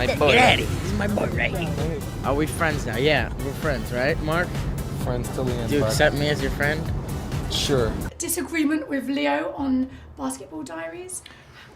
my boy. Daddy, this is my boy right here. Are we friends now? Yeah, we're friends, right, Mark? Friends till the end. Do you bud. accept me as your friend? Sure. Disagreement with Leo on Basketball Diaries.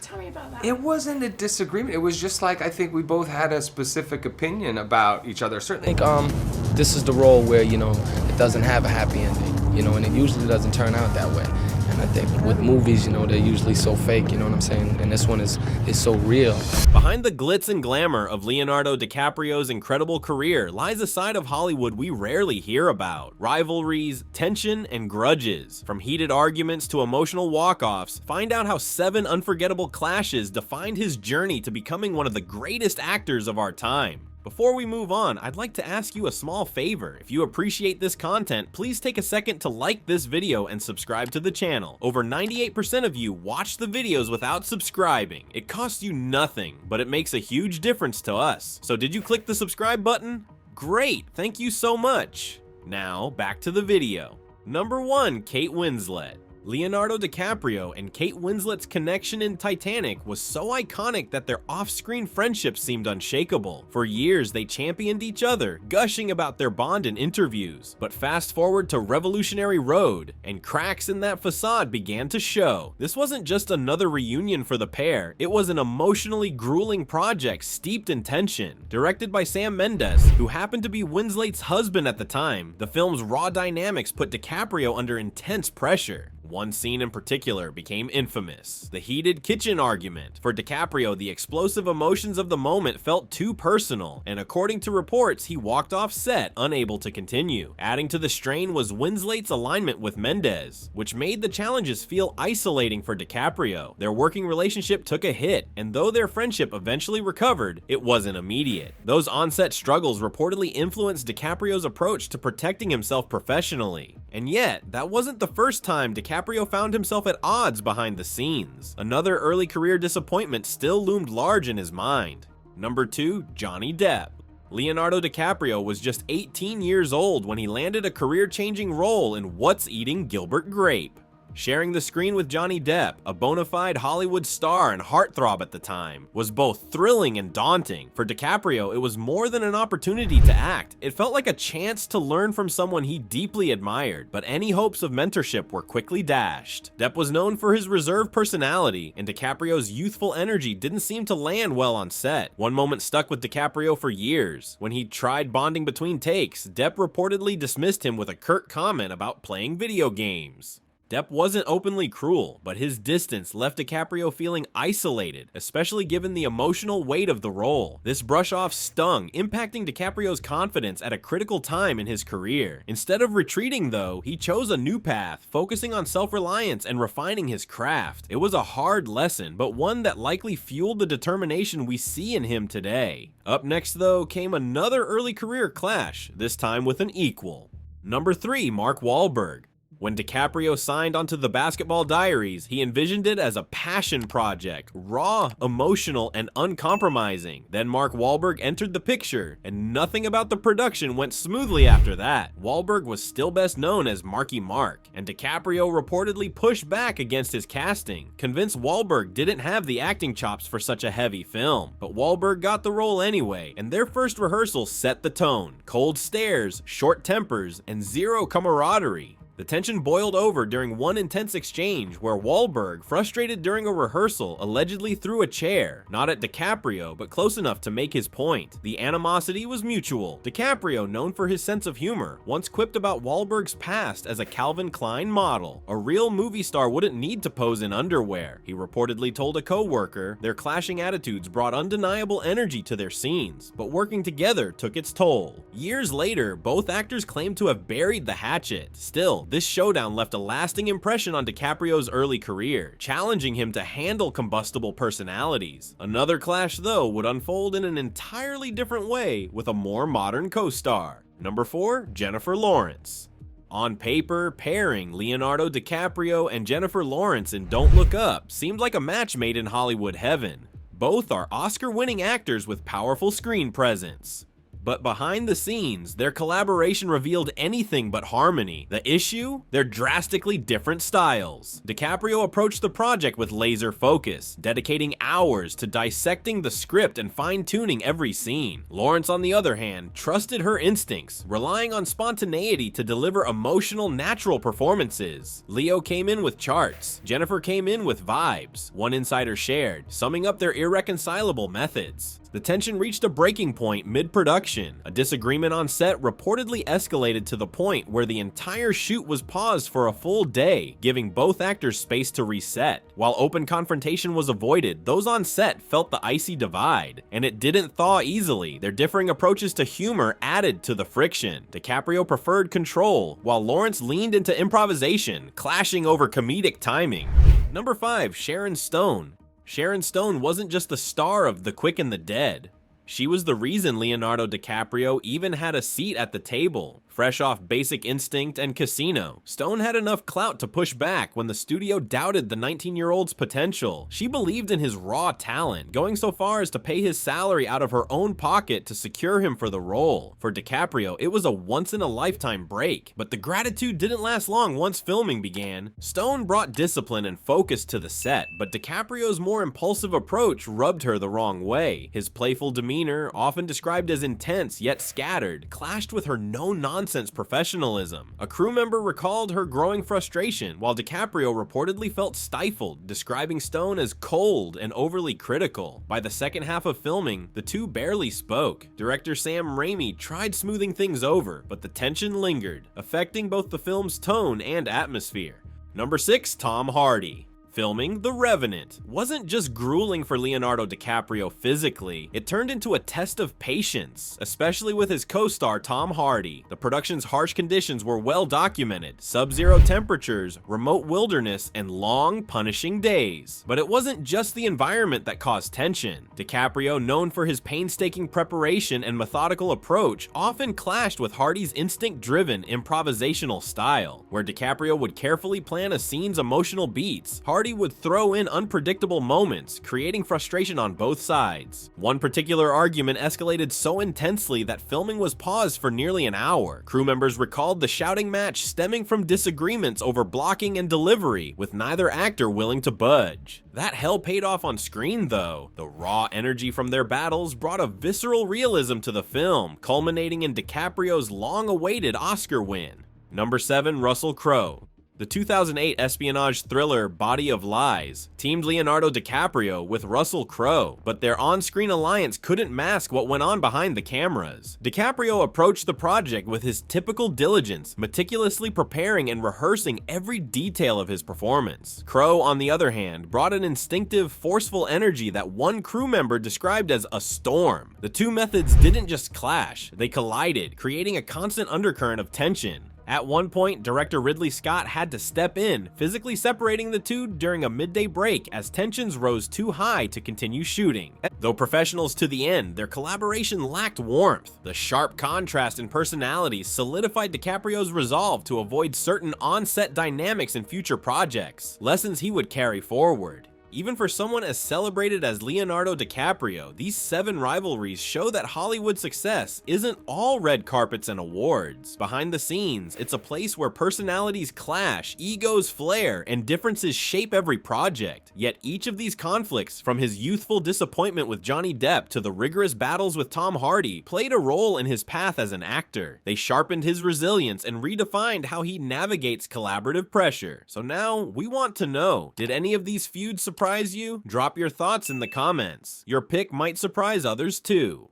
Tell me about that. It wasn't a disagreement. It was just like I think we both had a specific opinion about each other. I Certainly. think this is the role where, you know, it doesn't have a happy ending, you know, and it usually doesn't turn out that way. And I think with movies, you know, they're usually so fake, you know what I'm saying? And this one is so real. Behind the glitz and glamour of Leonardo DiCaprio's incredible career lies a side of Hollywood we rarely hear about. Rivalries, tension, and grudges. From heated arguments to emotional walk-offs, find out how 7 unforgettable clashes defined his journey to becoming one of the greatest actors of our time. Before we move on, I'd like to ask you a small favor. If you appreciate this content, please take a second to like this video and subscribe to the channel. Over 98% of you watch the videos without subscribing. It costs you nothing, but it makes a huge difference to us. So did you click the subscribe button? Great, thank you so much. Now, back to the video. Number 1, Kate Winslet. Leonardo DiCaprio and Kate Winslet's connection in Titanic was so iconic that their off-screen friendship seemed unshakable. For years, they championed each other, gushing about their bond in interviews. But fast forward to Revolutionary Road, and cracks in that facade began to show. This wasn't just another reunion for the pair, it was an emotionally grueling project steeped in tension. Directed by Sam Mendes, who happened to be Winslet's husband at the time, the film's raw dynamics put DiCaprio under intense pressure. One scene in particular became infamous: the heated kitchen argument. For DiCaprio, the explosive emotions of the moment felt too personal, and according to reports, he walked off set unable to continue. Adding to the strain was Winslet's alignment with Mendes, which made the challenges feel isolating for DiCaprio. Their working relationship took a hit, and though their friendship eventually recovered, it wasn't immediate. Those on-set struggles reportedly influenced DiCaprio's approach to protecting himself professionally. And yet, that wasn't the first time DiCaprio found himself at odds behind the scenes. Another early career disappointment still loomed large in his mind. Number 2, Johnny Depp. Leonardo DiCaprio was just 18 years old when he landed a career-changing role in What's Eating Gilbert Grape. Sharing the screen with Johnny Depp, a bona fide Hollywood star and heartthrob at the time, was both thrilling and daunting. For DiCaprio, it was more than an opportunity to act. It felt like a chance to learn from someone he deeply admired, but any hopes of mentorship were quickly dashed. Depp was known for his reserved personality, and DiCaprio's youthful energy didn't seem to land well on set. One moment stuck with DiCaprio for years. When he tried bonding between takes, Depp reportedly dismissed him with a curt comment about playing video games. Depp wasn't openly cruel, but his distance left DiCaprio feeling isolated, especially given the emotional weight of the role. This brush-off stung, impacting DiCaprio's confidence at a critical time in his career. Instead of retreating, though, he chose a new path, focusing on self-reliance and refining his craft. It was a hard lesson, but one that likely fueled the determination we see in him today. Up next, though, came another early career clash, this time with an equal. Number 3, Mark Wahlberg. When DiCaprio signed onto the Basketball Diaries, he envisioned it as a passion project, raw, emotional, and uncompromising. Then Mark Wahlberg entered the picture, and nothing about the production went smoothly after that. Wahlberg was still best known as Marky Mark, and DiCaprio reportedly pushed back against his casting, convinced Wahlberg didn't have the acting chops for such a heavy film. But Wahlberg got the role anyway, and their first rehearsal set the tone: cold stares, short tempers, and zero camaraderie. The tension boiled over during one intense exchange where Wahlberg, frustrated during a rehearsal, allegedly threw a chair, not at DiCaprio, but close enough to make his point. The animosity was mutual. DiCaprio, known for his sense of humor, once quipped about Wahlberg's past as a Calvin Klein model. A real movie star wouldn't need to pose in underwear, he reportedly told a co-worker. Their clashing attitudes brought undeniable energy to their scenes, but working together took its toll. Years later, both actors claimed to have buried the hatchet. Still, this showdown left a lasting impression on DiCaprio's early career, challenging him to handle combustible personalities. Another clash, though, would unfold in an entirely different way with a more modern co-star. Number 4, Jennifer Lawrence. On paper, pairing Leonardo DiCaprio and Jennifer Lawrence in Don't Look Up seemed like a match made in Hollywood heaven. Both are Oscar-winning actors with powerful screen presence. But behind the scenes, their collaboration revealed anything but harmony. The issue? Their drastically different styles. DiCaprio approached the project with laser focus, dedicating hours to dissecting the script and fine-tuning every scene. Lawrence, on the other hand, trusted her instincts, relying on spontaneity to deliver emotional, natural performances. Leo came in with charts. Jennifer came in with vibes, one insider shared, summing up their irreconcilable methods. The tension reached a breaking point mid-production. A disagreement on set reportedly escalated to the point where the entire shoot was paused for a full day, giving both actors space to reset. While open confrontation was avoided, those on set felt the icy divide, and it didn't thaw easily. Their differing approaches to humor added to the friction. DiCaprio preferred control, while Lawrence leaned into improvisation, clashing over comedic timing. Number 5, Sharon Stone. Sharon Stone wasn't just the star of The Quick and the Dead. She was the reason Leonardo DiCaprio even had a seat at the table. Fresh off Basic Instinct and Casino, Stone had enough clout to push back when the studio doubted the 19-year-old's potential. She believed in his raw talent, going so far as to pay his salary out of her own pocket to secure him for the role. For DiCaprio, it was a once-in-a-lifetime break, but the gratitude didn't last long once filming began. Stone brought discipline and focus to the set, but DiCaprio's more impulsive approach rubbed her the wrong way. His playful demeanor, often described as intense yet scattered, clashed with her no-nonsense professionalism. A crew member recalled her growing frustration, while DiCaprio reportedly felt stifled, describing Stone as cold and overly critical. By the second half of filming, the two barely spoke. Director Sam Raimi tried smoothing things over, but the tension lingered, affecting both the film's tone and atmosphere. Number 6, Tom Hardy. Filming The Revenant wasn't just grueling for Leonardo DiCaprio physically, it turned into a test of patience, especially with his co-star Tom Hardy. The production's harsh conditions were well documented: sub-zero temperatures, remote wilderness, and long, punishing days. But it wasn't just the environment that caused tension. DiCaprio, known for his painstaking preparation and methodical approach, often clashed with Hardy's instinct-driven, improvisational style. Where DiCaprio would carefully plan a scene's emotional beats, Hardy would throw in unpredictable moments, creating frustration on both sides. One particular argument escalated so intensely that filming was paused for nearly an hour. Crew members recalled the shouting match stemming from disagreements over blocking and delivery, with neither actor willing to budge. That hell paid off on screen though. The raw energy from their battles brought a visceral realism to the film, culminating in DiCaprio's long-awaited Oscar win. Number 7, Russell Crowe. The 2008 espionage thriller Body of Lies teamed Leonardo DiCaprio with Russell Crowe, but their on-screen alliance couldn't mask what went on behind the cameras. DiCaprio approached the project with his typical diligence, meticulously preparing and rehearsing every detail of his performance. Crowe, on the other hand, brought an instinctive, forceful energy that one crew member described as a storm. The two methods didn't just clash, they collided, creating a constant undercurrent of tension. At one point, director Ridley Scott had to step in, physically separating the two during a midday break as tensions rose too high to continue shooting. Though professionals to the end, their collaboration lacked warmth. The sharp contrast in personalities solidified DiCaprio's resolve to avoid certain on-set dynamics in future projects, lessons he would carry forward. Even for someone as celebrated as Leonardo DiCaprio, these 7 rivalries show that Hollywood success isn't all red carpets and awards. Behind the scenes, it's a place where personalities clash, egos flare, and differences shape every project. Yet each of these conflicts, from his youthful disappointment with Johnny Depp to the rigorous battles with Tom Hardy, played a role in his path as an actor. They sharpened his resilience and redefined how he navigates collaborative pressure. So now, we want to know, did any of these feuds surprise you? Drop your thoughts in the comments. Your pick might surprise others too.